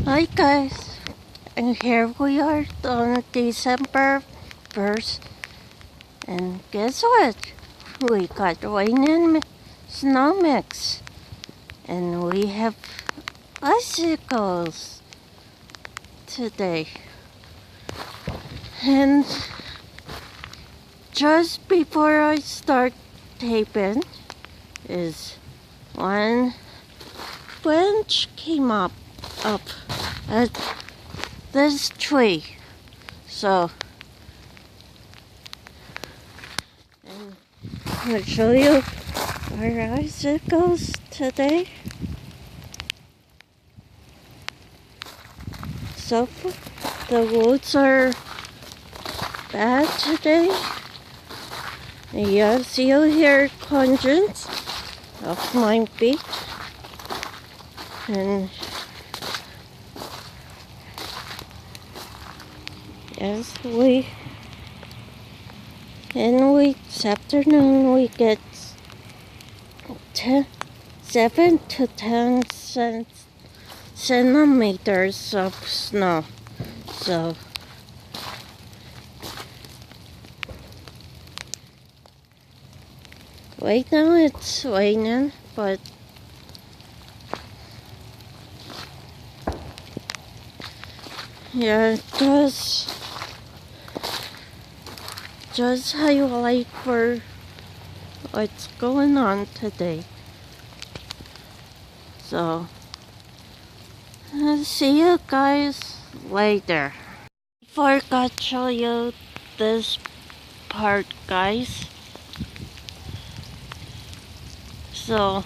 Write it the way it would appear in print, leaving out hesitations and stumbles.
Hi guys, and here we are on December 1st, and guess what? We got rain and snow mix, and we have icicles today. And just before I start taping, is one branch came up at this tree. So, and I'm going to show you our icicles today. So, the roads are bad today. Yes, you hear conjunctions of my feet. And yes, this afternoon we get 7 to 10 centimeters of snow. So right now it's raining, but yeah, just highlight for what's going on today. So I'll see you guys later. Forgot to show you this part, guys. So